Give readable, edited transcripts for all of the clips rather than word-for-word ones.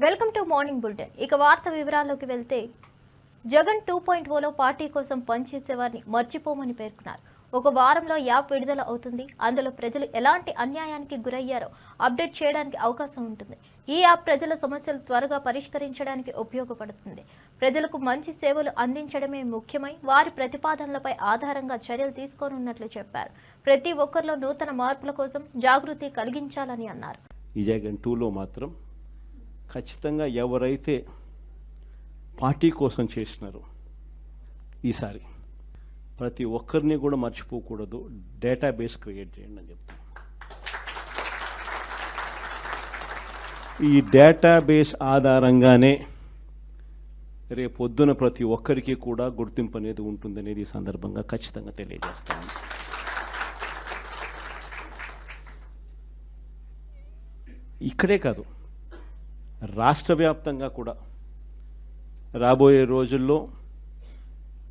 Welcome to morning bulletin. ఇక వార్త వివరాల్లోకి వెళ్తే జగన్ 2.0లో పార్టీ కోసం పనిచేసేవారిని మర్చిపోమని పేర్కొన్నారు. ఒక వారంలో యాప్ విడుదల అవుతుంది. అందులో ప్రజలు ఎలాంటి అన్యాయానికి గురయ్యారో అప్డేట్ చేయడానికి అవకాశం ఉంటుంది. ఈ యాప్ ప్రజల సమస్యలు త్వరగా పరిష్కరించడానికి ఉపయోగపడుతుంది. ప్రజలకు మంచి సేవలు అందించడమే ముఖ్యమై వారి ప్రతిపాదనలపై ఆధారంగా చర్యలు తీసుకోనున్నట్లు చెప్పారు. ప్రతి ఒక్కరిలో నూతన మార్పుల కోసం జాగృతి కలిగించాలని అన్నారు. ఈ జగన్ 2లో మాత్రం ఖచ్చితంగా ఎవరైతే పార్టీ కోసం చేసినారో ఈసారి ప్రతి ఒక్కరిని కూడా మర్చిపోకూడదు, డేటాబేస్ క్రియేట్ చేయండి అని చెప్తాను. ఈ డేటాబేస్ ఆధారంగానే రేపొద్దున ప్రతి ఒక్కరికి కూడా గుర్తింపు అనేది ఉంటుందనేది ఈ సందర్భంగా ఖచ్చితంగా తెలియజేస్తాను. ఇక్కడే కాదు, రాష్ట్ర వ్యాప్తంగా కూడా రాబోయే రోజుల్లో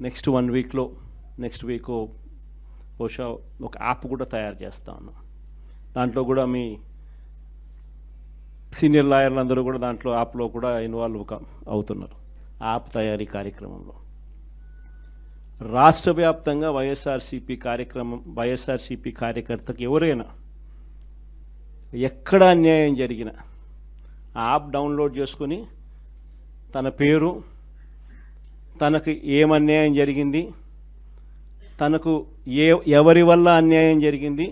నెక్స్ట్ 1 వీక్లో నెక్స్ట్ వీక్ బహుశా ఒక యాప్ కూడా తయారు చేస్తా ఉన్నాం. దాంట్లో కూడా మీ సీనియర్ లాయర్లు అందరూ కూడా దాంట్లో యాప్లో కూడా ఇన్వాల్వ్ అవుతున్నారు. యాప్ తయారీ కార్యక్రమంలో రాష్ట్ర వ్యాప్తంగా వైఎస్ఆర్సీపీ కార్యకర్తకి ఎవరైనా ఎక్కడ అన్యాయం జరిగినా ఆ యాప్ డౌన్లోడ్ చేసుకొని తన పేరు, తనకు ఏమన్యాయం జరిగింది, తనకు ఎవరి వల్ల అన్యాయం జరిగింది,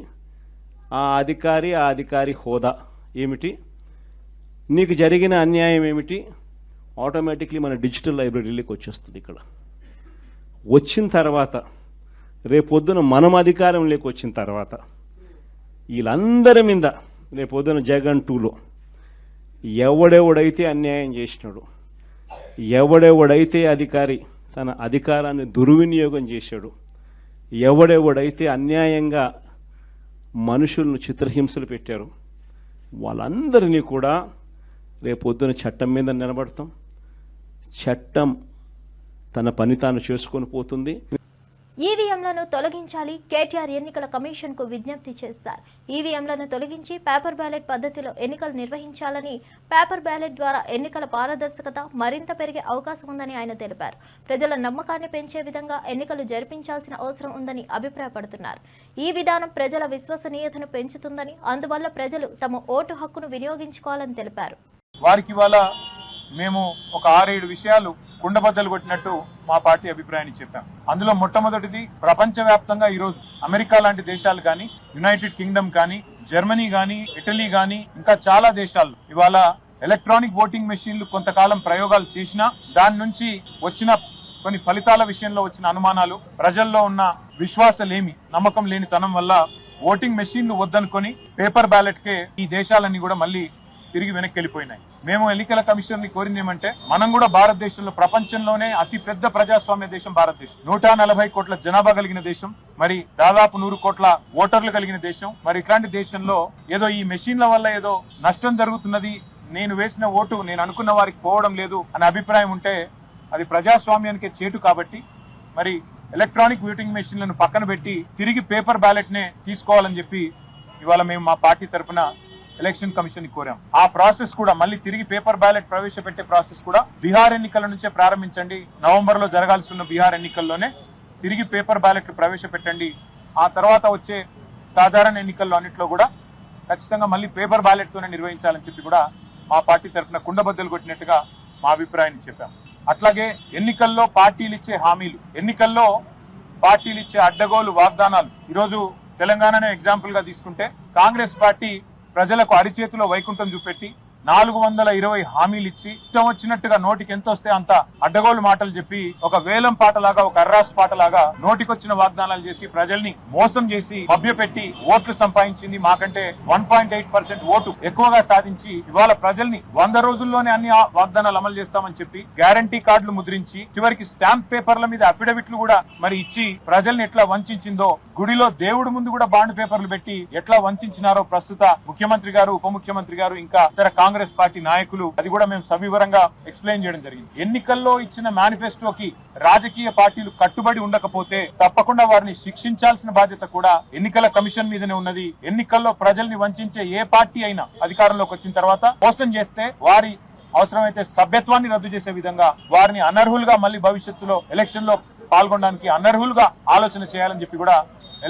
ఆ అధికారి హోదా ఏమిటి, నీకు జరిగిన అన్యాయం ఏమిటి, ఆటోమేటిక్లీ మన డిజిటల్ లైబ్రరీలోకి వచ్చేస్తుంది. ఇక్కడ వచ్చిన తర్వాత రేపొద్దున మనం అధికారంలోకి వచ్చిన తర్వాత వీళ్ళందరి మీద రేపొద్దున జగన్ 2లో ఎవడెవడైతే అన్యాయం చేసినాడు, ఎవడెవడైతే అధికారి తన అధికారాన్ని దుర్వినియోగం చేశాడు, ఎవడెవడైతే అన్యాయంగా మనుషులను చిత్రహింసలు పెట్టారు, వాళ్ళందరినీ కూడా రేపొద్దున చట్టం మీద నిలబడతాం. చట్టం తన పని తాను చేసుకొని పోతుంది. ఈవీఎంలను తొలగించాలి. కేటీఆర్ ఎన్నికల కమిషన్ కు విజ్ఞప్తి చేశారు. ఈవీఎంలను తొలగించి పేపర్ బ్యాలెట్ పద్ధతిలో ఎన్నికలు నిర్వహించాలని, పేపర్ బ్యాలెట్ ద్వారా ఎన్నికల పారదర్శకత మరింత పెరిగే అవకాశం ఉందని ఆయన తెలిపారు. ప్రజల నమ్మకాన్ని పెంచే విధంగా ఎన్నికలు జరిపించాల్సిన అవసరం ఉందని అభిప్రాయపడుతున్నారు. ఈ విధానం ప్రజల విశ్వసనీయతను పెంచుతుందని, అందువల్ల ప్రజలు తమ ఓటు హక్కును వినియోగించుకోవాలని తెలిపారు. వారికి ఇవాళ మేము ఒక 6-7 విషయాలు కుండబద్దలు కొట్టినట్టు మా పార్టీ అభిప్రాయాన్ని చెప్పాం. అందులో మొట్టమొదటిది, ప్రపంచవ్యాప్తంగా ఈరోజు అమెరికా లాంటి దేశాలు కానీ, యునైటెడ్ కింగ్డమ్ కానీ, జర్మనీ కానీ, ఇటలీ కానీ, ఇంకా చాలా దేశాల్లో ఇవాళ ఎలక్ట్రానిక్ ఓటింగ్ మెషిన్లు కొంతకాలం ప్రయోగాలు చేసినా దాని నుంచి వచ్చిన కొన్ని ఫలితాల విషయంలో వచ్చిన అనుమానాలు, ప్రజల్లో ఉన్న విశ్వాసలేమి, నమ్మకం లేని తనం వల్ల ఓటింగ్ మెషిన్లు వద్దనుకొని పేపర్ బ్యాలెట్ కే ఈ దేశాలన్నీ కూడా మళ్ళీ తిరిగి వెనక్కి వెళ్ళిపోయినాయి. మేము ఎన్నికల కమిషన్ ని కోరింది ఏమంటే, మనం కూడా భారతదేశంలో ప్రపంచంలోనే అతి పెద్ద ప్రజాస్వామ్య దేశం భారతదేశం, 140 కోట్ల జనాభా కలిగిన దేశం, మరి దాదాపు 100 కోట్ల ఓటర్లు కలిగిన దేశం. మరి ఇట్లాంటి దేశంలో ఏదో ఈ మెషిన్ల వల్ల ఏదో నష్టం జరుగుతున్నది, నేను వేసిన ఓటు నేను అనుకున్న వారికి పోవడం లేదు అనే అభిప్రాయం ఉంటే అది ప్రజాస్వామ్యానికే చేటు. కాబట్టి మరి ఎలక్ట్రానిక్ ఓటింగ్ మెషిన్లను పక్కన పెట్టి తిరిగి పేపర్ బ్యాలెట్ నే తీసుకోవాలని చెప్పి ఇవాళ మేము మా పార్టీ తరఫున ఎలక్షన్ కమిషన్ కోరాం. ఆ ప్రాసెస్ కూడా మళ్ళీ తిరిగి పేపర్ బ్యాలెట్ ప్రవేశపెట్టే ప్రాసెస్ కూడా బీహార్ ఎన్నికల నుంచే ప్రారంభించండి. నవంబర్ లో జరగాల్సి ఉన్న బీహార్ ఎన్నికల్లోనే తిరిగి పేపర్ బ్యాలెట్ ప్రవేశపెట్టండి. ఆ తర్వాత వచ్చే సాధారణ ఎన్నికల్లో అన్నింటిలో కూడా ఖచ్చితంగా మళ్ళీ పేపర్ బ్యాలెట్ తోనే నిర్వహించాలని చెప్పి కూడా మా పార్టీ తరఫున కుండబద్దలు కొట్టినట్టుగా మా అభిప్రాయాన్ని చెప్పాం. అట్లాగే ఎన్నికల్లో పార్టీలు ఇచ్చే హామీలు, ఎన్నికల్లో పార్టీలు ఇచ్చే అడ్డగోలు వాగ్దానాలు, ఈరోజు తెలంగాణనే ఎగ్జాంపుల్ గా తీసుకుంటే కాంగ్రెస్ పార్టీ ప్రజలకు అరిచేతిలో వైకుంఠం చూపెట్టి 420 హామీలు ఇచ్చి ఇష్టం వచ్చినట్టుగా నోటికి ఎంత వస్తే అంత అడ్డగోలు మాటలు చెప్పి ఒక వేలం పాటలాగా, ఒక అర్రాస్ పాటలాగా నోటికొచ్చిన వాగ్దానాలు చేసి ప్రజల్ని మోసం చేసి మభ్యపెట్టి ఓట్లు సంపాదించింది. మాకంటే 1.8% ఓటు ఎక్కువగా సాధించి ఇవాళ ప్రజల్ని 100 రోజుల్లోనే అన్ని వాగ్దానాలు అమలు చేస్తామని చెప్పి గ్యారంటీ కార్డులు ముద్రించి చివరికి స్టాంప్ పేపర్ల మీద అఫిడవిట్లు కూడా మరి ఇచ్చి ప్రజల్ని ఎట్లా వంచిందో, గుడిలో దేవుడి ముందు కూడా బాండ్ పేపర్లు పెట్టి ఎట్లా వంచినారో ప్రస్తుత ముఖ్యమంత్రి గారు, ఉప ముఖ్యమంత్రి గారు, ఇంకా ఇతర కాంగ్రెస్ పార్టీ నాయకులు, అది కూడా మేము సవివరంగా ఎక్స్ప్లెయిన్ చేయడం జరిగింది. ఎన్నికల్లో ఇచ్చిన మేనిఫెస్టోకి రాజకీయ పార్టీలు కట్టుబడి ఉండకపోతే తప్పకుండా వారిని శిక్షించాల్సిన బాధ్యత కూడా ఎన్నికల కమిషన్ మీదనే ఉన్నది. ఎన్నికల్లో ప్రజల్ని వంచే ఏ పార్టీ అయినా అధికారంలోకి వచ్చిన తర్వాత మోసం చేస్తే వారి అవసరమైతే సభ్యత్వాన్ని రద్దు చేసే విధంగా వారిని అనర్హులుగా మళ్ళీ భవిష్యత్తులో ఎలక్షన్ లో పాల్గొనడానికి అనర్హులుగా ఆలోచన చేయాలని చెప్పి కూడా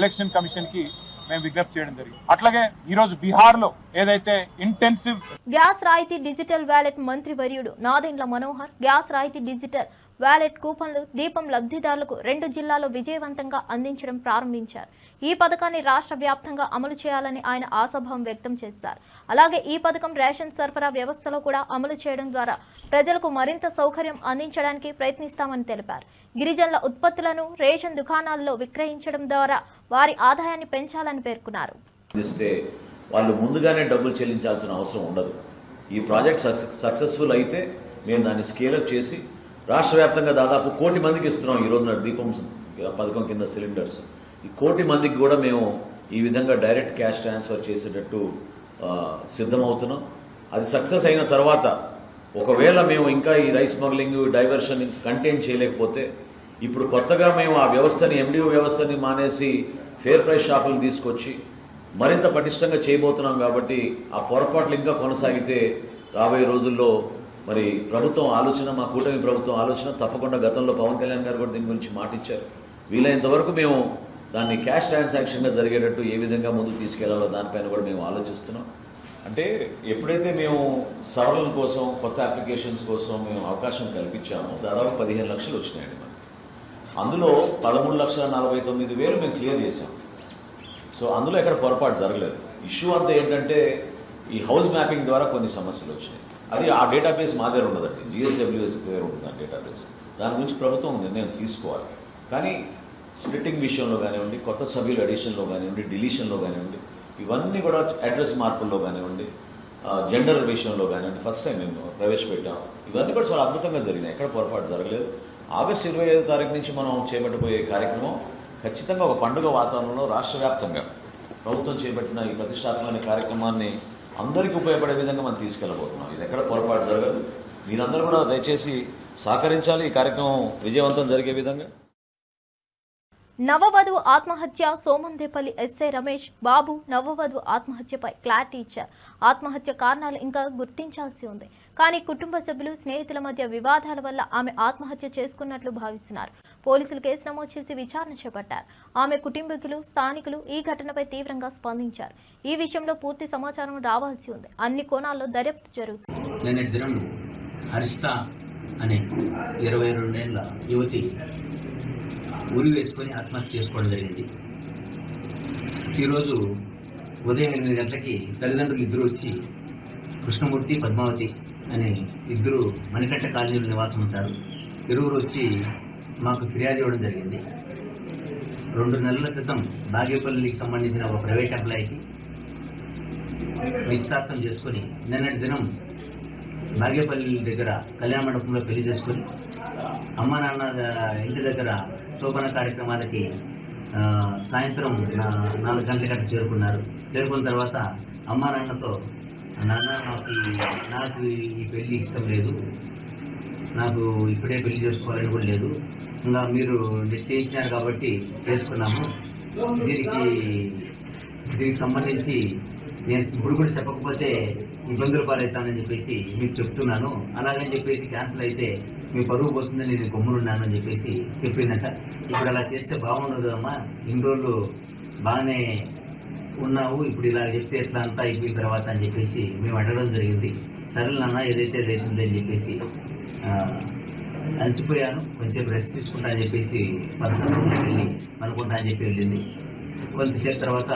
ఎలక్షన్ కమిషన్ కి మేము విజ్ఞప్తి చేయడం జరిగింది. అట్లాగే ఈ రోజు బీహార్ లో ఏదైతే ఇంటెన్సివ్ గ్యాస్ రాయితీ డిజిటల్ వ్యాలెట్ మంత్రి వర్యుడు నాదెండ్ల మనోహర్ గ్యాస్ రాయితీ డిజిటల్ వ్యాలెట్ కూపన్లు దీపం లబ్ధిదారులకు 2 జిల్లాల్లో విజయవంతంగా అందించడం ప్రారంభించారు. ఈ పథకాన్ని రాష్ట్ర వ్యాప్తంగా అమలు చేయాలని ఆయన ఆశాభావం వ్యక్తం చేశారు. అలాగే ఈ పథకం రేషన్ సరఫరా వ్యవస్థలో కూడా అమలు చేయడం ద్వారా ప్రజలకు మరింత సౌకర్యం అందించడానికి ప్రయత్నిస్తామని తెలిపారు. గిరిజనుల ఉత్పత్తులను రేషన్ దుకాణాల్లో విక్రయించడం ద్వారా వారి ఆదాయాన్ని పెంచాలని పేర్కొన్నారు. వాళ్ళు ముందుగానే డబ్బులు చెల్లించాల్సిన అవసరం ఉండదు. ఈ ప్రాజెక్ట్ సక్సెస్ఫుల్ అయితే మేము దాన్ని స్కేలప్ చేసి రాష్ట్ర వ్యాప్తంగా దాదాపు 1 కోటి మందికి ఇస్తున్నాం. ఈ రోజున దీపం పథకం కింద సిలిండర్స్ 1 కోటి మందికి కూడా మేము ఈ విధంగా డైరెక్ట్ క్యాష్ ట్రాన్స్ఫర్ చేసేటట్టు సిద్ధమవుతున్నాం. అది సక్సెస్ అయిన తర్వాత ఒకవేళ మేము ఇంకా ఈ రైస్ స్మగ్లింగ్ డైవర్షన్ కంటైన్ చేయలేకపోతే ఇప్పుడు కొత్తగా మేము ఆ వ్యవస్థని ఎండిఓ వ్యవస్థని మానేసి ఫేర్ ప్రైస్ షాపులు తీసుకొచ్చి మరింత పటిష్టంగా చేయబోతున్నాం. కాబట్టి ఆ పొరపాట్లు ఇంకా కొనసాగితే రాబోయే రోజుల్లో మరి ప్రభుత్వం ఆలోచన, మా కూటమి ప్రభుత్వం ఆలోచన తప్పకుండా గతంలో పవన్ కళ్యాణ్ గారు కూడా దీని గురించి మాటిచ్చారు. వీలైనంత వరకు మేము దాన్ని క్యాష్ ట్రాన్సాక్షన్గా జరిగేటట్టు ఏ విధంగా ముందుకు తీసుకెళ్లాలో దానిపైన కూడా మేము ఆలోచిస్తున్నాం. అంటే ఎప్పుడైతే మేము సవరణల కోసం కొత్త అప్లికేషన్స్ కోసం మేము అవకాశం కల్పించామో దాదాపు 15 లక్షలు వచ్చినాయండి మనకి. అందులో 13,49,000 మేము క్లియర్ చేశాం. సో అందులో ఎక్కడ పొరపాటు జరగలేదు. ఇష్యూ అంతా ఏంటంటే ఈ హౌస్ మ్యాపింగ్ ద్వారా కొన్ని సమస్యలు వచ్చినాయి. అది ఆ డేటాబేస్ మా దగ్గర ఉండదండి, GSWS పేరు ఉంటుంది ఆ డేటాబేస్. దాని గురించి ప్రభుత్వం నిర్ణయం తీసుకోవాలి. కానీ స్ప్లిట్టింగ్ విషయంలో కానివ్వండి, కొత్త సభ్యుల అడిషన్లో కానివ్వండి, డిలీషన్లో కానివ్వండి, ఇవన్నీ కూడా అడ్రస్ మార్పుల్లో కానివ్వండి, జెండర్ విషయంలో కానివ్వండి ఫస్ట్ టైం మేము ప్రవేశపెట్టాం. ఇవన్నీ కూడా చాలా అద్భుతంగా జరిగినాయి, ఎక్కడ పొరపాటు జరగలేదు. ఆగస్టు 25వ తారీఖు నుంచి మనం చేపట్టబోయే కార్యక్రమం ఖచ్చితంగా ఒక పండుగ వాతావరణంలో రాష్ట్ర వ్యాప్తంగా ప్రభుత్వం చేపట్టిన ఈ ప్రతిష్టాత్మక కార్యక్రమాన్ని అందరికీ ఉపయోగపడే విధంగా మనం తీసుకెళ్లబోతున్నాం. ఇది ఎక్కడ పొరపాటు జరగదు. మీరందరూ కూడా దయచేసి సహకరించాలి ఈ కార్యక్రమం విజయవంతం జరిగే విధంగా. నవవధువు ఆత్మహత్య సోమందేపల్లి ఎస్ఐ రమేష్ బాబు నవవధువు ఆత్మహత్యపై క్లారిటీ ఇచ్చారు. ఆత్మహత్య కారణాలు ఇంకా గుర్తించాల్సి ఉంది. కానీ కుటుంబ సభ్యులు, స్నేహితుల మధ్య వివాదాల వల్ల ఆమె ఆత్మహత్య చేసుకున్నట్లు భావిస్తున్నారు. పోలీసులు కేసు నమోదు చేసి విచారణ చేపట్టారు. ఆమె కుటుంబీకులు, స్థానికులు ఈ ఘటనపై తీవ్రంగా స్పందించారు. ఈ విషయంలో పూర్తి సమాచారం రావాల్సి ఉంది. అన్ని కోణాల్లో దర్యాప్తు జరుగుతుంది. నిన్నటి దినం హర్షిత అనే 22 ఏళ్ల యువతి ఉరి వేసుకొని ఆత్మహత్య చేసుకోవడం జరిగింది. ఈరోజు ఉదయం 8 గంటలకి తల్లిదండ్రులు ఇద్దరు వచ్చి, కృష్ణమూర్తి, పద్మావతి అనే ఇద్దరు మణికంఠ కాలనీలో నివాసం ఉంటారు. ఇరువురు వచ్చి మాకు ఫిర్యాదు ఇవ్వడం జరిగింది. 2 నెలల క్రితం బాగేపల్లికి సంబంధించిన ఒక ప్రైవేట్ ఎంప్లాయీకి నిశ్చితార్థం చేసుకుని నిన్నటి దినం బాగేపల్లి దగ్గర కళ్యాణ మండపంలో పెళ్లి చేసుకుని అమ్మ నాన్న ఇంటి దగ్గర శోభన కార్యక్రమాలకి సాయంత్రం 4 గంటలకి చేరుకున్నారు. చేరుకున్న తర్వాత అమ్మ నాన్నతో, నాన్న నాకు ఈ పెళ్లి ఇష్టం లేదు, నాకు ఇప్పుడే పెళ్లి చేసుకోవాలని కూడా లేదు, ఇంకా మీరు నిశ్చయించినారు కాబట్టి చేసుకున్నాము, దీనికి సంబంధించి నేను ఇప్పుడు కూడా చెప్పకపోతే ఇబ్బందులు పాలవుతానని చెప్పేసి మీకు చెప్తున్నాను, అలాగని చెప్పేసి క్యాన్సిల్ అయితే మీ పరువు పోతుందని నేను గమ్మునున్నానని చెప్పేసి చెప్పిందట. ఇప్పుడు అలా చేస్తే బాగుండదు అమ్మా, ఇన్ని రోజులు బాగానే ఉన్నావు, ఇప్పుడు ఇలా చెప్తే ఎట్లా అంతా అయిపోయిన తర్వాత అని చెప్పేసి మేము అడగడం జరిగింది. సరేలే నాన్న ఏదైతే అవుతుంది అని చెప్పేసి అలసిపోయాను, కొంచెం రెస్ట్ తీసుకుంటా అని చెప్పేసి పర్సనల్ వెళ్ళి అనుకుంటా అని చెప్పి వెళ్ళింది. కొంతసేపు తర్వాత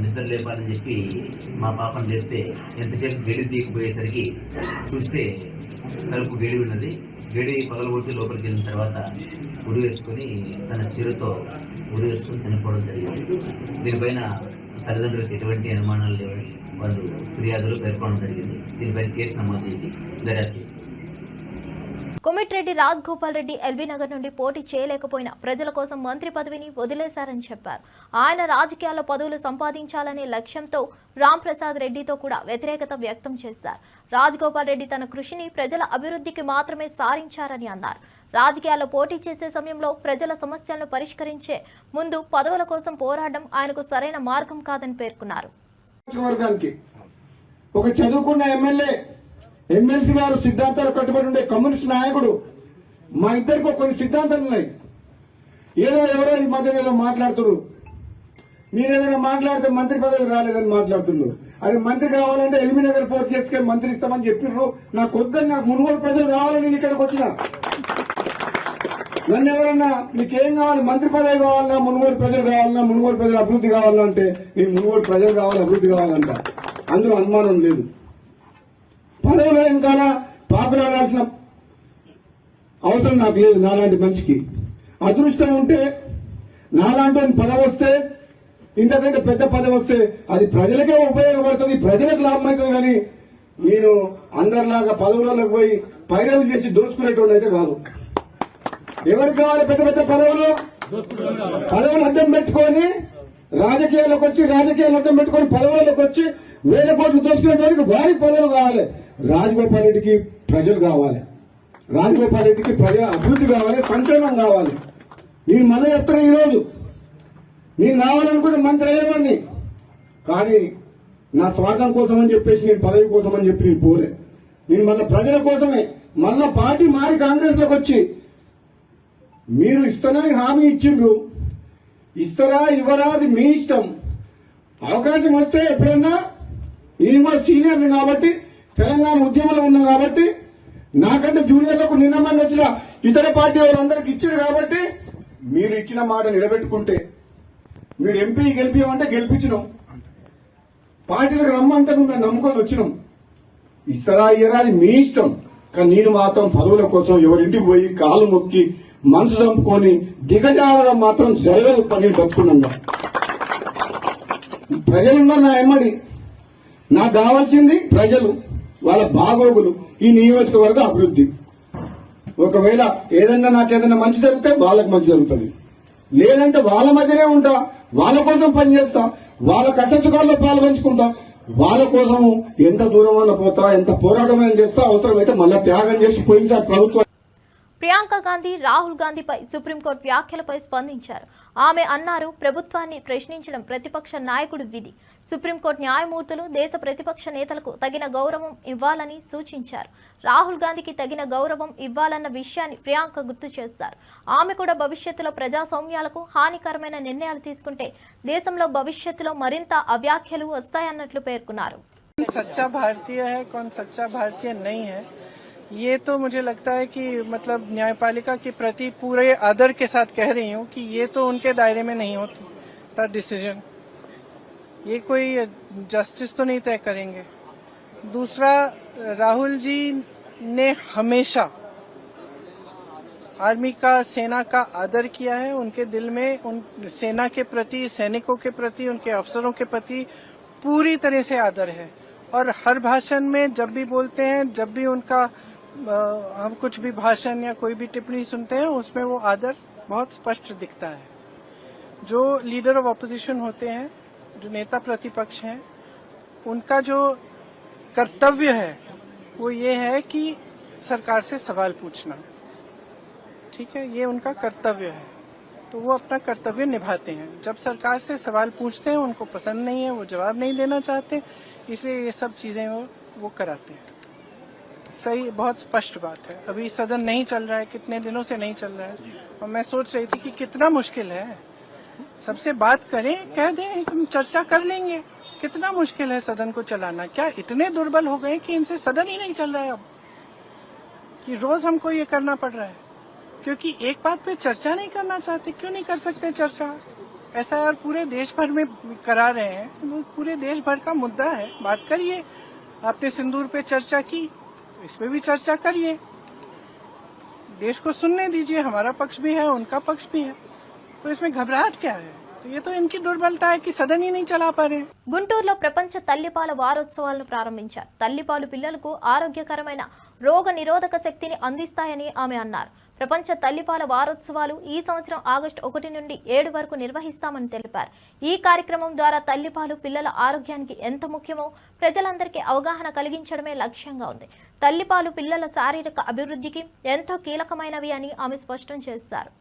నిద్ర లేపాలని చెప్పి మా పాపను లేపితే ఎంతసేపు గడి తీయకపోయేసరికి చూస్తే తలుపు గడి ఉన్నది. గడి పగలగొట్టి లోపలికి వెళ్ళిన తర్వాత ఉరి వేసుకొని తన చీరతో ఉరి వేసుకొని చనిపోవడం జరిగింది. దీనిపైన తల్లిదండ్రులకు ఎటువంటి అనుమానాలు లేవు, వాళ్ళు ఫిర్యాదులు పేర్కొనడం జరిగింది. దీనిపైన కేసు నమోదు చేసి దర్యాప్తు చేస్తారు. కోమటిరెడ్డి రాజగోపాల్ రెడ్డి ఎల్బీ నగర్ నుండి పోటీ చేయలేకపోయినా ప్రజల కోసం మంత్రి పదవిని వదిలేశారని చెప్పారు. ఆయన రాజకీయాల్లో పదవులు సంపాదించాలనే లక్ష్యంతో రామ్ ప్రసాద్ రెడ్డితో కూడా వ్యతిరేకత వ్యక్తం చేశారు. రాజగోపాల్ రెడ్డి తన కృషిని ప్రజల అభివృద్ధికి మాత్రమే సారించారని అన్నారు. రాజకీయాల్లో పోటీ చేసే సమయంలో ప్రజల సమస్యలను పరిష్కరించే ముందు పదవుల కోసం పోరాడడం ఆయనకు సరైన మార్గం కాదని పేర్కొన్నారు. ఒక చదువుకున్న ఎమ్మెల్యే ఎమ్మెల్సీ గారు సిద్ధాంతాలు కట్టుబడి ఉండే కమ్యూనిస్ట్ నాయకుడు. మా ఇద్దరికి కొన్ని సిద్ధాంతాలు ఉన్నాయి. ఏదో ఎవరో ఈ మధ్య ఏదో మాట్లాడుతున్నారు. మీరు ఏదైనా మాట్లాడితే మంత్రి పదవి రాలేదని మాట్లాడుతున్నారు. అది మంత్రి కావాలంటే ఎల్బీనగర్ పోర్ట్ చేసుకే మంత్రి ఇస్తామని చెప్పిర్రు. నాకు వద్దని, నాకు మునుగోడు ప్రజలు కావాలని నేను ఇక్కడికి వచ్చిన. నన్ను ఎవరన్నా మీకేం కావాలి, మంత్రి పదవి కావాలన్నా, మునుగోడు ప్రజలు కావాలన్నా, మునుగోడు ప్రజలు అభివృద్ధి కావాలంటే నేను మునుగోడు ప్రజలు కావాలి, అభివృద్ధి కావాలంట. అందులో అనుమానం లేదు. పదవులు వెనకాల పాపులాడాల్సిన అవసరం నాకు లేదు. నాలాంటి మనిషికి అదృష్టం ఉంటే, నాలాంటి పదవి వస్తే, ఇంతకంటే పెద్ద పదవి వస్తే అది ప్రజలకే ఉపయోగపడుతుంది, ప్రజలకు లాభం అవుతుంది. కానీ నేను అందరిలాగా పదవులకు పోయి పైరవులు చేసి దోచుకునేటువంటి అయితే కాదు. ఎవరికి కావాలి పెద్ద పెద్ద పదవులు? పదవులు అడ్డం పెట్టుకొని రాజకీయాలకు వచ్చి, రాజకీయాలు అడ్డం పెట్టుకొని పదవులకు వచ్చి వేల కోట్లు దోచుకునేటువంటి వారికి పదవులు కావాలి. రాజగోపాల్ రెడ్డికి ప్రజలు కావాలి, రాజగోపాల్ రెడ్డికి ప్రజల అభివృద్ధి కావాలి, సంక్షేమం కావాలి. నేను మళ్ళీ చెప్తున్నా, ఈరోజు నేను కావాలనుకుంటే మంత్రి అయ్యేవాడిని. కానీ నా స్వార్థం కోసం అని చెప్పేసి, నేను పదవి కోసం అని చెప్పి నేను పోలే. నేను మళ్ళీ ప్రజల కోసమే, మళ్ళా పార్టీ మారి కాంగ్రెస్ లోకి వచ్చి, మీరు ఇస్తానని హామీ ఇచ్చిండ్రు, ఇస్తారా ఇవ్వరా అది మీ ఇష్టం. అవకాశం వస్తే ఎప్పుడన్నా, నేను కూడా సీనియర్ని కాబట్టి, తెలంగాణ ఉద్యమంలో ఉన్నా కాబట్టి, నాకంటే జూనియర్లకు నిన్నమని వచ్చిన ఇతర పార్టీ వాళ్ళందరికీ ఇచ్చారు కాబట్టి, మీరు ఇచ్చిన మాట నిలబెట్టుకుంటే, మీరు ఎంపీ గెలిపియమంటే గెలిపించినాం, పార్టీలకు రమ్మంటే మేము నమ్ముకొని వచ్చినాం. ఇస్తారా ఇయ్యరా అది మీ ఇష్టం. కానీ నేను మాత్రం పదవుల కోసం ఎవరింటికి పోయి కాలు మొక్కి మనసు చంపుకొని దిగజారడం మాత్రం జరగదు. పని బతుకున్నా ప్రజలున్నారు నా ఎమ్మడి. నాకు కావాల్సింది ప్రజలు, వాళ్ళ బాగోగులు, ఈ నియోజకవర్గ అభివృద్ధి. ఒకవేళ ఏదన్నా నాకేదన్నా మంచి జరిగితే వాళ్ళకి మంచి జరుగుతుంది, లేదంటే వాళ్ళ మధ్యనే ఉంటా, వాళ్ళ కోసం పనిచేస్తా, వాళ్ళ కష్టసుఖాల్లో పాల్పంచుకుంటా, వాళ్ళ కోసం ఎంత దూరం అన్న పోతా, ఎంత పోరాటమైనా చేస్తా, అవసరమైతే మళ్ళా త్యాగం చేసి పోయినసారి ప్రభుత్వం. ప్రియాంక గాంధీ రాహుల్ గాంధీపై సుప్రీంకోర్టు వ్యాఖ్యలపై స్పందించారు. ఆమె అన్నారు, ప్రభుత్వాన్ని ప్రశ్నించడం ప్రతిపక్ష నాయకుడి విధి. సుప్రీంకోర్టు న్యాయమూర్తులు దేశ ప్రతిపక్ష నేతలకు తగిన గౌరవం ఇవ్వాలని సూచించారు. రాహుల్ గాంధీకి తగిన గౌరవం ఇవ్వాలన్న విషయాన్ని ప్రియాంక గుర్తు చేశారు. ఆమె కూడా భవిష్యత్తులో ప్రజాస్వామ్యాలకు హానికరమైన నిర్ణయాలు తీసుకుంటే దేశంలో భవిష్యత్తులో మరింత అవ్యాఖ్యలు వస్తాయన్నట్లు పేర్కొన్నారు. सच्चा भारतीय है, कौन सच्चा भारतीय नहीं है, ये तो मुझे लगता है कि मतलब न्यायपालिका के प्रति पूरे आदर के साथ कह रही हूँ कि ये तो उनके दायरे में नहीं होता डिसीजन, ये कोई जस्टिस तो नहीं तय करेंगे। दूसरा, राहुल जी ने हमेशा आर्मी का, सेना का आदर किया है। उनके दिल में उन सेना के प्रति, सैनिकों के प्रति, उनके अफसरों के प्रति पूरी तरह से आदर है। और हर भाषण में जब भी बोलते हैं, जब भी उनका हम कुछ भी भाषण या कोई भी टिप्पणी सुनते हैं, उसमें वो आदर बहुत स्पष्ट दिखता है। जो लीडर ऑफ ऑपोजिशन होते हैं, जो नेता प्रतिपक्ष हैं, उनका जो कर्तव्य है वो ये है कि सरकार से सवाल पूछना, ठीक है, ये उनका कर्तव्य है। तो वो अपना कर्तव्य निभाते हैं। जब सरकार से सवाल पूछते हैं, उनको पसंद नहीं है, वो जवाब नहीं देना चाहते, इसलिए ये सब चीजें वो कराते हैं। सही, बहुत स्पष्ट बात है। अभी सदन नहीं चल रहा है, कितने दिनों से नहीं चल रहा है, और मैं सोच रही थी कि कितना मुश्किल है। सबसे बात करें, कह दें हम चर्चा कर लेंगे, कितना मुश्किल है सदन को चलाना। क्या इतने दुर्बल हो गए कि इनसे सदन ही नहीं चल रहा है अब, कि रोज हमको ये करना पड़ रहा है क्योंकि एक बात पे चर्चा नहीं करना चाहते। क्यों नहीं कर सकते चर्चा? एसआईआर पूरे देश भर में करा रहे हैं, वो पूरे देश भर का मुद्दा है, बात करिए। आपने सिंदूर पे चर्चा की, तो इस पे भी चर्चा करिए, देश को सुनने दीजिए। हमारा पक्ष भी है, उनका पक्ष भी है, तो इसमें घबराहट क्या है? तो ये तो इनकी दुर्बलता है कि सदन ही नहीं चला पा रहे। గుంటూరులో ప్రపంచ తల్లిపాల వారోత్సవాలను ప్రారంభించారు. తల్లిపాలు పిల్లలకు ఆరోగ్యకరమైన రోగ నిరోధక శక్తిని అందిస్తాయని ఆమె అన్నారు. ప్రపంచ తల్లిపాల వారోత్సవాలు ఈ సంవత్సరం ఆగస్టు 1 నుండి 7 వరకు నిర్వహిస్తామని తెలిపారు. ఈ కార్యక్రమం ద్వారా తల్లిపాలు పిల్లల ఆరోగ్యానికి ఎంత ముఖ్యమో ప్రజలందరికీ అవగాహన కలిగించడమే లక్ష్యంగా ఉంది. తల్లిపాలు పిల్లల శారీరక అభివృద్ధికి ఎంతో కీలకమైనవి అని ఆమె స్పష్టం చేశారు.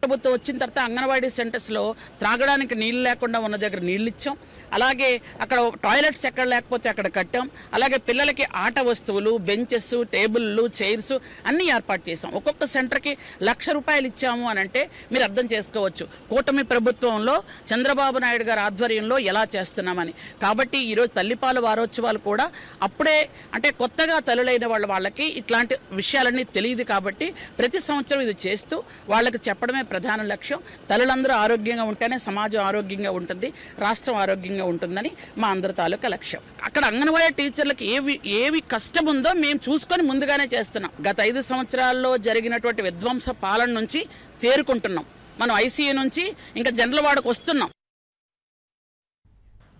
ప్రభుత్వం వచ్చిన తర్వాత అంగన్వాడీ సెంటర్స్లో త్రాగడానికి నీళ్ళు లేకుండా ఉన్న దగ్గర నీళ్ళు ఇచ్చాం. అలాగే అక్కడ టాయిలెట్స్ ఎక్కడ లేకపోతే అక్కడ కట్టాం. అలాగే పిల్లలకి ఆట వస్తువులు, బెంచెస్, టేబుల్లు, చైర్స్ అన్నీ ఏర్పాటు చేసాం. ఒక్కొక్క సెంటర్కి ₹1,00,000 ఇచ్చాము అని అంటే మీరు అర్థం చేసుకోవచ్చు కూటమి ప్రభుత్వంలో చంద్రబాబు నాయుడు గారి ఆధ్వర్యంలో ఎలా చేస్తున్నామని. కాబట్టి ఈరోజు తల్లిపాలు వారోత్సవాలు కూడా అప్పుడే అంటే కొత్తగా తల్లులైన వాళ్ళకి ఇట్లాంటి విషయాలన్నీ తెలియదు కాబట్టి ప్రతి సంవత్సరం ఇది చేస్తూ వాళ్ళకి చెప్పడమే ప్రధాన లక్ష్యం. తల్లులందరూ ఆరోగ్యంగా ఉంటేనే సమాజం ఆరోగ్యంగా ఉంటుంది, రాష్ట్రం ఆరోగ్యంగా ఉంటుందని మా అందరి తాలూకా లక్ష్యం. అక్కడ అంగన్వాడీ టీచర్లకు ఏవి కష్టం ఉందో మేము చూసుకొని ముందుగానే చేస్తున్నాం. గత 5 సంవత్సరాల్లో జరిగినటువంటి విధ్వంస పాలన నుంచి తేరుకుంటున్నాం. మనం ఐసీయూ నుంచి ఇంకా జనరల్ వార్డుకు వస్తున్నాం.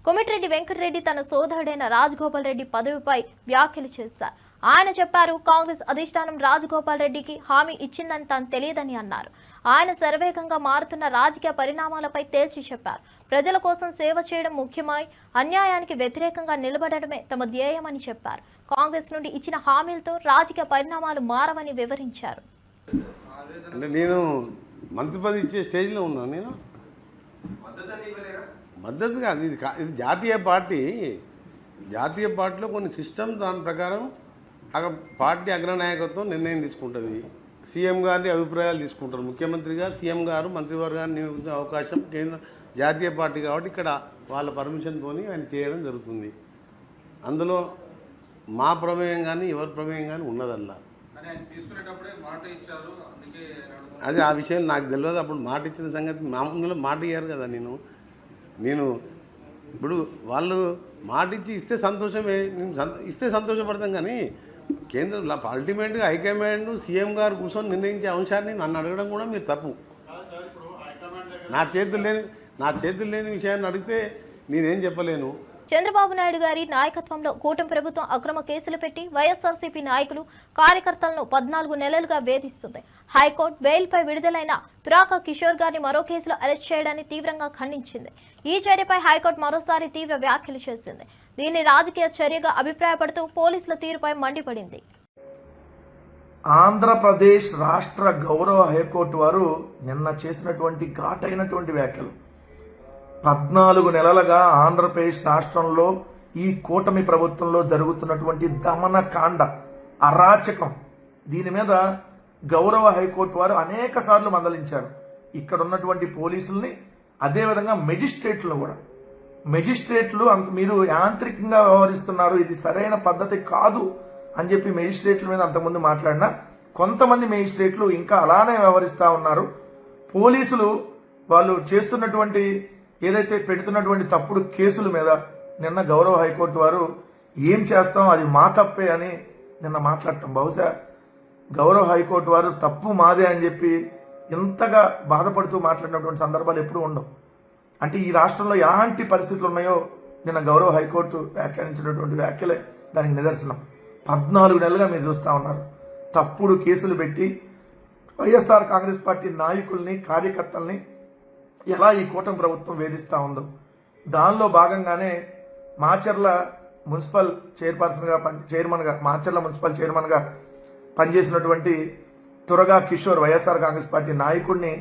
కోమటిరెడ్డి వెంకటరెడ్డి తన సోదరుడైన రాజగోపాల్ రెడ్డి పదవిపై వ్యాఖ్యలు చేశారు. ఆయన చెప్పారు, కాంగ్రెస్ అధిష్టానం రాజగోపాల్ రెడ్డికి హామీ ఇచ్చిందని తాను తెలియదని అన్నారు. ఆయన శరవేగంగా మారుతున్న రాజకీయ పరిణామాలపై తేల్చి చెప్పారు. ప్రజల కోసం సేవ చేయడం ముఖ్యమై అన్యాయానికి వ్యతిరేకంగా నిలబడడమే తమ ధ్యేయమని చెప్పారు. కాంగ్రెస్ నుండి ఇచ్చిన హామీలతో రాజకీయ పరిణామాలు మారవని వివరించారు. అంటే నేను మంత్రి పదవి ఇచ్చే స్టేజ్లో ఉన్నాను. నేను మద్దతు కాదు, ఇది జాతీయ పార్టీలో కొన్ని సిస్టమ్ దాని ప్రకారం పార్టీ అగ్రనాయకత్వం నిర్ణయం తీసుకుంటుంది. సీఎం గారిని అభిప్రాయాలు తీసుకుంటారు. ముఖ్యమంత్రిగా సీఎం గారు మంత్రివర్గాన్ని నియమించే అవకాశం కేంద్ర జాతీయ పార్టీ కాబట్టి ఇక్కడ వాళ్ళ పర్మిషన్తో ఆయన చేయడం జరుగుతుంది. అందులో మా ప్రమేయం కానీ ఎవరి ప్రమేయం కానీ ఉన్నదల్లా. అది ఆ విషయం నాకు తెలియదు. అప్పుడు మాట ఇచ్చిన సంగతి మా ముందులో మాట ఇయ్యారు కదా. నేను ఇప్పుడు వాళ్ళు మాట ఇస్తే సంతోషమే, ఇస్తే సంతోషపడతాం. కానీ కేంద్రంలో అల్టిమేట్గా హైకమాండ్ సీఎం గారు కూర్చొని నిర్ణయించే అంశాన్ని నన్ను అడగడం కూడా మీరు తప్పు. నా చేతులు లేని విషయాన్ని అడిగితే నేనేం చెప్పలేను. చంద్రబాబు నాయుడు గారి నాయకత్వంలో కూటమి ప్రభుత్వం అక్రమ కేసులు పెట్టి వైఎస్ఆర్సీపీ నాయకులు, కార్యకర్తలను 14 నెలలుగా వేధిస్తుంది. హైకోర్టు బెయిల్పై విడుదలైన తురాక కిషోర్ గారిని మరో కేసులో అరెస్ట్ చేయడాన్ని తీవ్రంగా ఖండించింది. ఈ చర్యపై హైకోర్టు మరోసారి తీవ్ర వ్యాఖ్యలు చేసింది. దీన్ని రాజకీయ చర్యగా అభిప్రాయపడుతూ పోలీసుల తీరుపై మండిపడింది. ఆంధ్రప్రదేశ్ రాష్ట్ర గౌరవ హైకోర్టు వారు నిన్న చేసినటువంటి ఘాటైనటువంటి వ్యాఖ్యలు. 14 నెలలుగా ఆంధ్రప్రదేశ్ రాష్ట్రంలో ఈ కూటమి ప్రభుత్వంలో జరుగుతున్నటువంటి దమనకాండ, అరాచకం, దీని మీద గౌరవ హైకోర్టు వారు అనేక సార్లు మందలించారు. ఇక్కడ ఉన్నటువంటి పోలీసుల్ని, అదేవిధంగా మెజిస్ట్రేట్లను కూడా. మెజిస్ట్రేట్లు మీరు యాంత్రికంగా వ్యవహరిస్తున్నారు, ఇది సరైన పద్ధతి కాదు అని చెప్పి మెజిస్ట్రేట్ల మీద అంతకుముందు మాట్లాడినా కొంతమంది మెజిస్ట్రేట్లు ఇంకా అలానే వ్యవహరిస్తూ ఉన్నారు. పోలీసులు వాళ్ళు చేస్తున్నటువంటి ఏదైతే పెడుతున్నటువంటి తప్పుడు కేసుల మీద నిన్న గౌరవ హైకోర్టు వారు ఏం చేస్తాం, అది మా తప్పే అని నిన్న మాట్లాడటం. బహుశా గౌరవ హైకోర్టు వారు తప్పు మాదే అని చెప్పి ఇంతగా బాధపడుతూ మాట్లాడినటువంటి సందర్భాలు ఎప్పుడూ ఉండవు. అంటే ఈ రాష్ట్రంలో ఎలాంటి పరిస్థితులు ఉన్నాయో నిన్న గౌరవ హైకోర్టు వ్యాఖ్యానించినటువంటి వ్యాఖ్యలే దానికి నిదర్శనం. 14 నెలలుగా మీరు చూస్తూ ఉన్నారు. తప్పుడు కేసులు పెట్టి వైఎస్ఆర్ కాంగ్రెస్ పార్టీ నాయకుల్ని, కార్యకర్తల్ని ఎలా ఈ కూటమి ప్రభుత్వం వేధిస్తూ ఉందో. దానిలో భాగంగానే మాచర్ల మున్సిపల్ మాచర్ల మున్సిపల్ చైర్మన్గా పనిచేసినటువంటి తురగా కిషోర్, వైఎస్ఆర్ కాంగ్రెస్ పార్టీ నాయకుడిని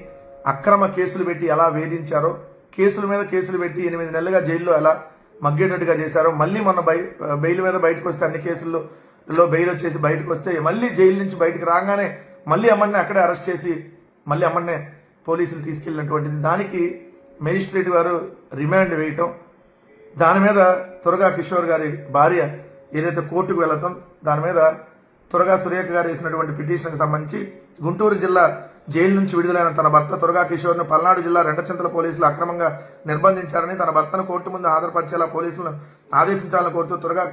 అక్రమ కేసులు పెట్టి ఎలా వేధించారో, కేసుల మీద కేసులు పెట్టి 8 నెలలుగా జైల్లో ఎలా మగ్గేటట్టుగా చేశారో, మళ్ళీ మొన్న బెయిల్ మీద బయటకు వస్తే, అన్ని కేసుల్లో బెయిల్ వచ్చేసి బయటకు వస్తే, మళ్ళీ జైలు నుంచి బయటకు రాగానే మళ్ళీ అమ్మడిని అక్కడే అరెస్ట్ చేసి మళ్ళీ అమ్మడినే పోలీసులు తీసుకెళ్లినటువంటిది. దానికి మేజిస్ట్రేట్ గారు రిమాండ్ వేయటం, దాని మీద తురగా కిషోర్ గారి భార్య ఏదైతే కోర్టుకు వెళ్తాం, దాని మీద తురగా సురేఖ గారు వేసినటువంటి పిటిషన్కి సంబంధించి గుంటూరు జిల్లా జైలు నుంచి విడుదలైన తన భర్త తురగా కిషోర్ను పల్నాడు జిల్లా రెండచింతల పోలీసులు అక్రమంగా నిర్బంధించారని, తన భర్తను కోర్టు ముందు హాజరుపరిచేలా పోలీసులను ఆదేశించాలని కోరుతూ తురగా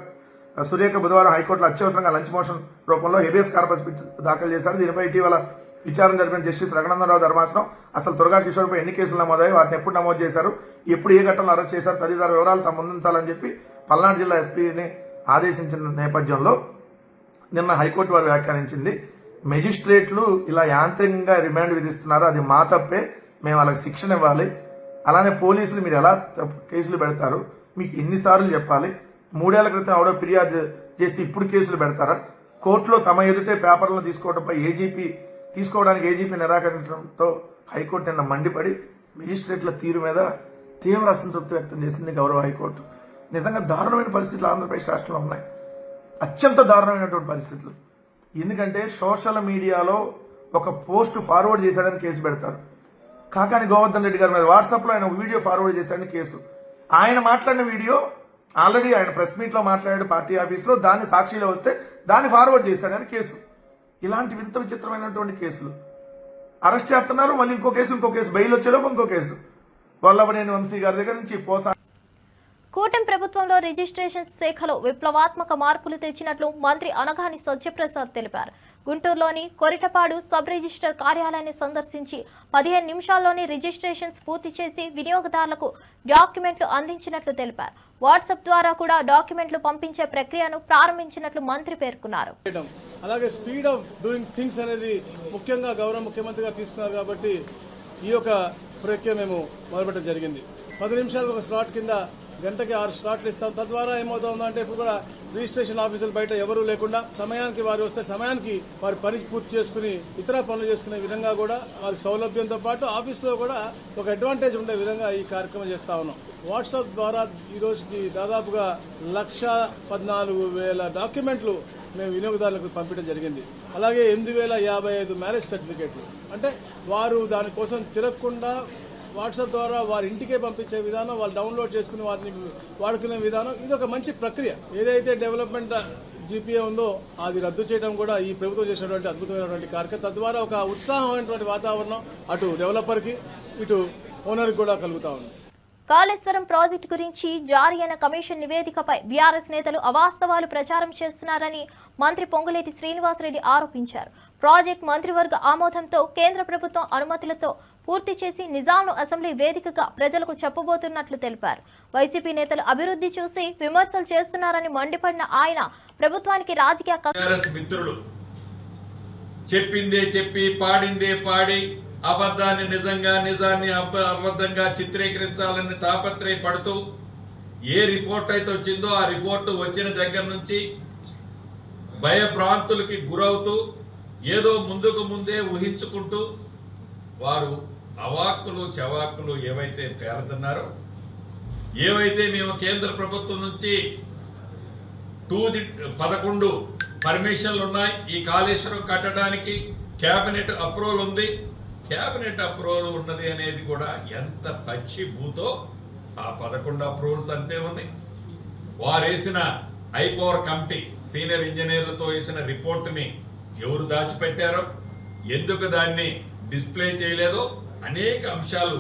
సురేఖ బుధవారం హైకోర్టులో అత్యవసరంగా లంచ్ మోషన్ రూపంలో హెబియస్ కార్పస్ దాఖలు చేశారు. దీనిపై ఇటీవల విచారణ జరిపిన జస్టిస్ రఘునందనరావు ధర్మాసనం అసలు తురగా కిషోర్పై ఎన్ని కేసులు నమోదయ్యాయి, వాటిని ఎప్పుడు నమోదు చేశారు, ఎప్పుడు ఏ ఘటనలో అరెస్ట్ చేశారు తదితర వివరాలు తమ ముందుంచాలని చెప్పి పల్నాడు జిల్లా ఎస్పీని ఆదేశించిన నేపథ్యంలో నిన్న హైకోర్టు వారు వ్యాఖ్యానించింది. మెజిస్ట్రేట్లు ఇలా యాంత్రికంగా రిమాండ్ విధిస్తున్నారు, అది మా తప్పే, మేము వాళ్ళకి శిక్షణ ఇవ్వాలి. అలానే పోలీసులు మీరు ఎలా కేసులు పెడతారు, మీకు ఎన్నిసార్లు చెప్పాలి, 3 ఏళ్ల క్రితం ఎవడో ఫిర్యాదు చేస్తే ఇప్పుడు కేసులు పెడతారా, కోర్టులో తమ ఎదుటే పేపర్లను తీసుకోవడానికి ఏజీపీ నిరాకరించడంతో హైకోర్టు నిన్న మండిపడి మెజిస్ట్రేట్ల తీరు మీద తీవ్ర అసంతృప్తి వ్యక్తం చేసింది గౌరవ హైకోర్టు. నిజంగా దారుణమైన పరిస్థితులు ఆంధ్రప్రదేశ్ రాష్ట్రంలో ఉన్నాయి, అత్యంత దారుణమైనటువంటి పరిస్థితులు. ఎందుకంటే సోషల్ మీడియాలో ఒక పోస్ట్ ఫార్వర్డ్ చేశాడని కేసు పెడతారు. కాకాని గోవర్ధన్ రెడ్డి గారి మీద వాట్సాప్లో ఆయన వీడియో ఫార్వర్డ్ చేశాడని కేసు. ఆయన మాట్లాడిన వీడియో ఆల్రెడీ ఆయన ప్రెస్ మీట్లో మాట్లాడాడు పార్టీ ఆఫీస్లో, దాన్ని సాక్షిలో వస్తే దాన్ని ఫార్వర్డ్ చేశాడని కేసు. ఇలాంటి వింత విచిత్రమైనటువంటి కేసులు అరెస్ట్ చేస్తున్నారు. మళ్ళీ ఇంకో కేసు బెయిల్ వచ్చేలోపు ఇంకో కేసు. వల్లభనేని వంశీ గారి దగ్గర నుంచి పోసా. కూటమి ప్రభుత్వంలో రిజిస్ట్రేషన్ శాఖలో విప్లవాత్మక మార్పులు తెచ్చినట్లు మంత్రి అనగాని సత్యప్రసాద్ తెలిపారు. గుంటూరులోని కొరిటపాడు సబ్ రిజిస్టర్ కార్యాలయాన్ని సందర్శించి 15 నిమిషాల్లోనే రిజిస్ట్రేషన్స్ పూర్తి చేసి వినియోగదారులకు డాక్యుమెంట్లు అందించినట్లు తెలిపారు. వాట్సాప్ ద్వారా కూడా డాక్యుమెంట్లు పంపించే ప్రక్రియను ప్రారంభించినట్లు మంత్రి పేర్కొన్నారు. అలాగే స్పీడ్ ఆఫ్ డూయింగ్ థింగ్స్ అనేది ముఖ్యంగా గౌరవ ముఖ్యమంత్రిగా తీసుకున్నారు కాబట్టి ఈ యొక్క ప్రక్రియ మేము మొదలుపెట్టడం జరిగింది. 10 నిమిషాలకు ఒక స్లాట్ కింద గంటకి 6 స్లాట్లు ఇస్తాం. తద్వారా ఏమవుతుందంటే ఇప్పుడు కూడా రిజిస్ట్రేషన్ ఆఫీసులు బయట ఎవరూ లేకుండా సమయానికి వారు వస్తే సమయానికి వారి పని పూర్తి చేసుకుని ఇతర పనులు చేసుకునే విధంగా కూడా వారికి సౌలభ్యంతో పాటు ఆఫీసులో కూడా ఒక అడ్వాంటేజ్ ఉండే విధంగా ఈ కార్యక్రమం చేస్తా ఉన్నాం. వాట్సాప్ ద్వారా ఈ రోజుకి దాదాపుగా 1,14,000 డాక్యుమెంట్లు మేము వినియోగదారులకు పంపించడం జరిగింది. అలాగే 8,055 మ్యారేజ్ సర్టిఫికేట్లు. అంటే వారు దానికోసం తిరగకుండా వాట్సాప్ ద్వారా వారి ఇంటికే పంపించే విధానం, వాళ్ళు డౌన్లోడ్ చేసుకుని వాటిని వాడుకునే విధానం, ఇది ఒక మంచి ప్రక్రియ. ఏదైతే డెవలప్మెంట్ జీపీఏ ఉందో అది రద్దు చేయడం కూడా ఈ ప్రభుత్వం చేసినటువంటి అద్భుతమైనటువంటి కార్యక్రమం. తద్వారా ఒక ఉత్సాహమైనటువంటి వాతావరణం అటు డెవలపర్కి ఇటు ఓనర్కి కూడా కలుగుతా ఉంది. కాళేశ్వరం ప్రాజెక్టు గురించి జారీ అయిన కమిషన్ నివేదికపై బీఆర్ఎస్ నేతలు అవాస్తవాలు ప్రచారం చేస్తున్నారని మంత్రి పొంగులేటి శ్రీనివాసరెడ్డి ఆరోపించారు. ప్రాజెక్టు మంత్రివర్గ ఆమోదంతో కేంద్ర ప్రభుత్వం అనుమతులతో పూర్తి చేసి నిజాంను అసెంబ్లీ వేదికగా ప్రజలకు చెప్పబోతున్నట్లు తెలిపారు. వైసీపీ నేతలు అభివృద్ధి చూసి విమర్శలు చేస్తున్నారని మండిపడిన ఆయన ప్రభుత్వానికి రాజకీయ మిత్రులు చెప్పిందే చెప్పి పాడిందే పాడి అబద్ధాన్ని నిజంగా, నిజాన్ని అబద్ధంగా చిత్రీకరించాలని తాపత్రయపడుతూ ఏ రిపోర్ట్ అయితే వచ్చిందో ఆ రిపోర్టు వచ్చిన దగ్గర నుంచి భయభ్రాంతులకి గురవుతూ ఏదో ముందుకు ముందే ఊహించుకుంటూ వారు అవాక్కులు చవాక్కులు ఏవైతే పేరుతున్నారో, ఏవైతే మేము కేంద్ర ప్రభుత్వం నుంచి 11 పర్మిషన్లు ఉన్నాయి ఈ కాళేశ్వరం కట్టడానికి, కేబినెట్ అప్రూవల్ ఉంది. కేబినెట్ అప్రూవల్ ఉన్నది అనేది కూడా ఎంత పచ్చి భూతో ఆ 11 అప్రూవల్స్ అంతే ఉంది. వారు వేసిన ఐపవర్ కమిటీ సీనియర్ ఇంజనీర్లతో వేసిన రిపోర్టుని ఎవరు దాచిపెట్టారో, ఎందుకు దాన్ని డిస్ప్లే చేయలేదో అనేక అంశాలు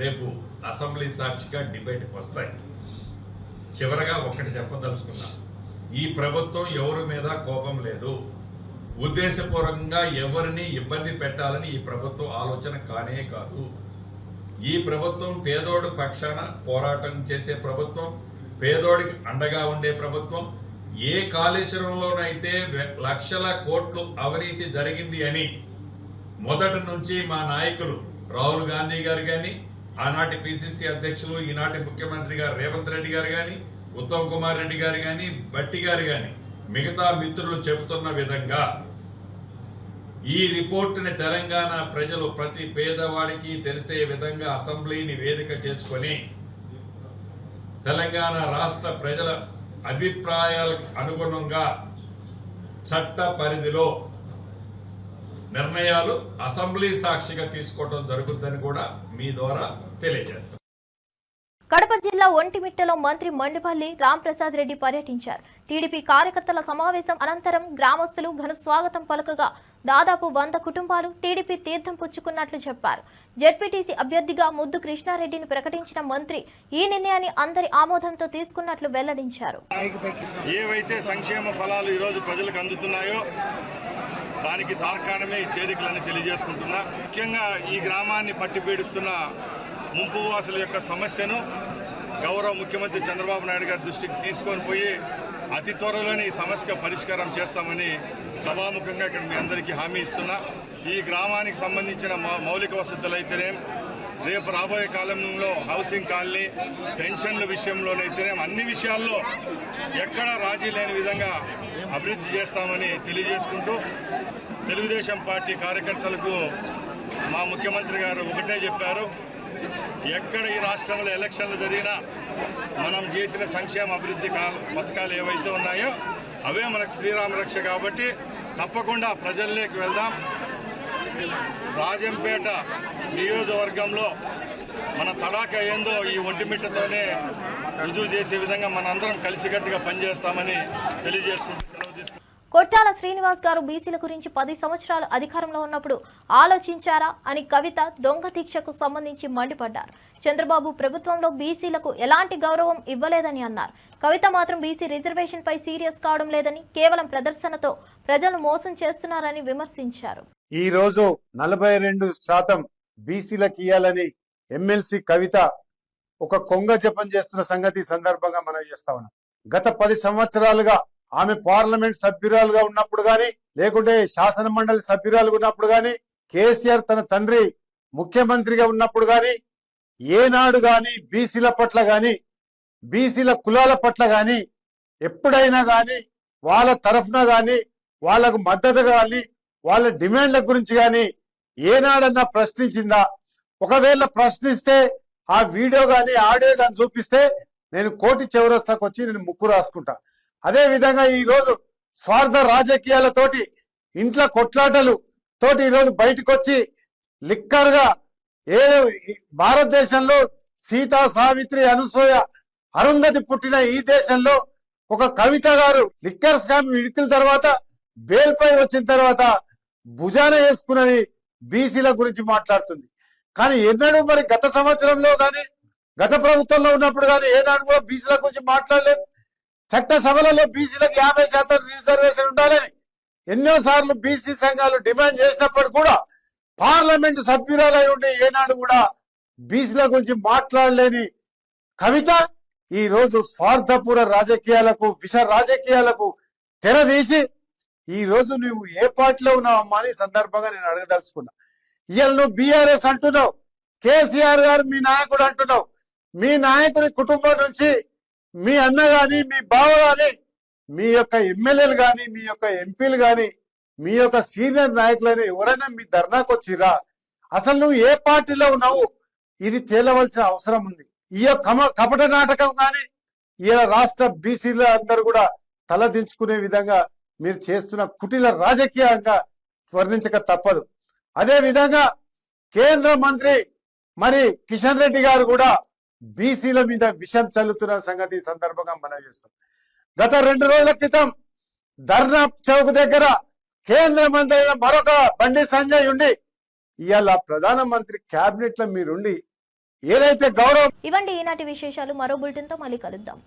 రేపు అసెంబ్లీ సాక్షిగా డిబేట్కి వస్తాయి. చివరగా ఒకటి చెప్పదలుచుకున్నా, ఈ ప్రభుత్వం ఎవరి మీద కోపం లేదు. ఉద్దేశపూర్వకంగా ఎవరిని ఇబ్బంది పెట్టాలని ఈ ప్రభుత్వం ఆలోచన కానే కాదు. ఈ ప్రభుత్వం పేదోడు పక్షాన పోరాటం చేసే ప్రభుత్వం, పేదోడికి అండగా ఉండే ప్రభుత్వం. ఏ కాళేశ్వరంలోనైతే లక్షల కోట్లు అవినీతి జరిగింది అని మొదటి నుంచి మా నాయకులు రాహుల్ గాంధీ గారు కానీ, ఆనాటి పిసిసి అధ్యక్షులు ఈనాటి ముఖ్యమంత్రి గారు రేవంత్ రెడ్డి గారు కానీ, ఉత్తమ్ కుమార్ రెడ్డి గారు కానీ, భట్టి గారు కానీ, మిగతా మిత్రులు చెబుతున్న విధంగా ఈ రిపోర్టుని తెలంగాణ ప్రజలు ప్రతి పేదవాడికి తెలిసే విధంగా అసెంబ్లీని వేదిక చేసుకొని తెలంగాణ రాష్ట్ర ప్రజల అభిప్రాయాలకు అనుగుణంగా చట్ట పరిధిలో నిర్ణయాలు అసెంబ్లీ సాక్షిగా తీసుకోవడం జరుగుతుందని కూడా మీ ద్వారా తెలియజేస్తాం. కడప జిల్లా ఒంటిమిట్టలో మంత్రి మండిపల్లి రాంప్రసాద్ రెడ్డి పర్యటించారు. టీడీపీ కార్యకర్తల సమావేశం అనంతరం గ్రామస్తులు ఘన స్వాగతం పలకగా దాదాపు 100 కుటుంబాలు టీడీపీ తీర్థం పుచ్చుకున్నట్లు చెప్పారు. జెడ్పీటీసీ అభ్యర్థిగా ముద్దు కృష్ణారెడ్డిని ప్రకటించిన మంత్రి ఈ నిర్ణయాన్ని అందరి ఆమోదంతో తీసుకున్నట్లు వెల్లడించారు. ఏవైతే సంక్షేమ ఫలాలు ఈరోజు ప్రజలకు అందుతున్నాయో దానికి తార్కాణమే ఈ చేరికలని తెలియజేసుకుంటున్నా. ముఖ్యంగా ఈ గ్రామాన్ని పట్టి పీడిస్తున్న ముంపు వాసుల యొక్క సమస్యను గౌరవ ముఖ్యమంత్రి చంద్రబాబు నాయుడు గారి దృష్టికి తీసుకొని పోయి అతి త్వరలోనే ఈ సమస్యకు పరిష్కారం చేస్తామని సభాముఖంగా ఇక్కడ మీ అందరికీ హామీ ఇస్తున్నా. ఈ గ్రామానికి సంబంధించిన మౌలిక వసతులైతేనే, రేపు రాబోయే కాలంలో హౌసింగ్ కాలనీ, పెన్షన్ల విషయంలోనైతేనే అన్ని విషయాల్లో ఎక్కడా రాజీ లేని విధంగా అభివృద్ధి చేస్తామని తెలియజేసుకుంటూ తెలుగుదేశం పార్టీ కార్యకర్తలకు మా ముఖ్యమంత్రి గారు ఒకటే చెప్పారు, ఎక్కడ ఈ రాష్ట్రంలో ఎలక్షన్లు జరిగినా మనం చేసిన సంక్షేమ అభివృద్ధి పథకాలు ఏవైతే ఉన్నాయో అవే మనకు శ్రీరామ రక్ష. కాబట్టి తప్పకుండా ప్రజల్లోకి వెళ్దాం. రాజంపేట నియోజకవర్గంలో మన తడాక ఏందో ఈ ఒంటిమిట్టతోనే రుజువు చేసే విధంగా మనందరం కలిసికట్టుగా పనిచేస్తామని తెలియజేసుకుంటూ సెలవు తీసుకుంటాం. కొట్టాల శ్రీనివాస్ గారు బీసీల గురించి 10 సంవత్సరాలు అధికారంలో ఉన్నప్పుడు ఆలోచించారా అని కవిత దొంగ దీక్షకు సంబంధించి మండిపడ్డారు. చంద్రబాబు ప్రభుత్వంలో బీసీలకు ఎలాంటి గౌరవం ఇవ్వలేదని అన్నారు. కవిత మాత్రం బీసీ రిజర్వేషన్ పై సీరియస్ కావడం లేదని, కేవలం ప్రదర్శనతో ప్రజలు మోసం చేస్తున్నారని విమర్శించారు. ఈ రోజు 42% బీసీలకు ఇయ్యాలని ఎమ్మెల్సీ కవిత ఒక కొంగ జపం చేస్తున్న సంగతి సందర్భంగా మనం చేస్తా ఉన్నాం. గత 10 సంవత్సరాలుగా ఆమె పార్లమెంట్ సభ్యురాలుగా ఉన్నప్పుడు గాని, లేకుంటే శాసన మండలి సభ్యురాలుగా ఉన్నప్పుడు గాని, కేసీఆర్ తన తండ్రి ముఖ్యమంత్రిగా ఉన్నప్పుడు గాని, ఏనాడు గాని బీసీల పట్ల గాని, బీసీల కులాల పట్ల గాని, ఎప్పుడైనా గాని వాళ్ళ తరఫున గాని, వాళ్లకు మద్దతు గాని, వాళ్ళ డిమాండ్ల గురించి గాని ఏనాడన్నా ప్రశ్నించిందా? ఒకవేళ ప్రశ్నిస్తే ఆ వీడియో గాని ఆడియో గాని చూపిస్తే నేను కోటి చౌరస్తాకు వచ్చి నేను ముక్కు రాసుకుంటా. అదే విధంగా ఈ రోజు స్వార్థ రాజకీయాలతోటి, ఇంట్లో కొట్లాటలు తోటి ఈరోజు బయటకు వచ్చి లిక్కర్ గా భారతదేశంలో సీతా, సావిత్రి, అనసూయ, అరుంధతి పుట్టిన ఈ దేశంలో ఒక కవిత గారు లిక్కర్ స్కామ్ ఇడికిన తర్వాత బెయిల్పై వచ్చిన తర్వాత భుజాన వేసుకున్నది బీసీల గురించి మాట్లాడుతుంది. కానీ ఎన్నడూ మరి గత సంవత్సరంలో కానీ, గత ప్రభుత్వంలో ఉన్నప్పుడు కానీ ఏనాడు కూడా బీసీల గురించి మాట్లాడలేదు. చట్టసభలలో బీసీలకు 50% రిజర్వేషన్ ఉండాలని ఎన్నోసార్లు బీసీ సంఘాలు డిమాండ్ చేసినప్పుడు కూడా పార్లమెంటు సభ్యురాలై ఉండి ఏనాడు కూడా బీసీల గురించి మాట్లాడలేని కవిత ఈ రోజు స్వార్థపూర రాజకీయాలకు, విష రాజకీయాలకు తెరదీసి ఈ రోజు నువ్వు ఏ పార్టీలో ఉన్నావమ్మా అని సందర్భంగా నేను అడగదలుచుకున్నా. ఇవాళ నువ్వు బీఆర్ఎస్ అంటున్నావు, కేసీఆర్ గారు మీ నాయకుడు అంటున్నావు. మీ నాయకుడి కుటుంబం నుంచి మీ అన్న గాని, మీ బావ గాని, మీ యొక్క ఎమ్మెల్యేలు గాని, మీ యొక్క ఎంపీలు గాని, మీ యొక్క సీనియర్ నాయకులైన ఎవరైనా మీ ధర్నాకు వచ్చిరా? అసలు నువ్వు ఏ పార్టీలో ఉన్నావు? ఇది తేలవలసిన అవసరం ఉంది. ఈ కపట నాటకం కానీ ఇలా రాష్ట్ర బీసీల అందరూ కూడా తలదించుకునే విధంగా మీరు చేస్తున్న కుటిల రాజకీయంగా వర్ణించక తప్పదు. అదే విధంగా కేంద్ర మంత్రి మరి కిషన్ రెడ్డి గారు కూడా బీసీల మీద విషం చల్లుతున్న సంగతి సందర్భంగా మనం చేస్తాం. గత 2 రోజుల క్రితం ధర్నా చౌక్ దగ్గర కేంద్ర మంత్రి అయిన మరొక బండి సంజయ్ ఉండి ఇవాళ ప్రధానమంత్రి క్యాబినెట్ లో మీరుండి ఏదైతే గౌరవం. ఇవండి ఈనాటి విశేషాలు. మరో బులెటిన్ తో మళ్ళీ కలుద్దాం.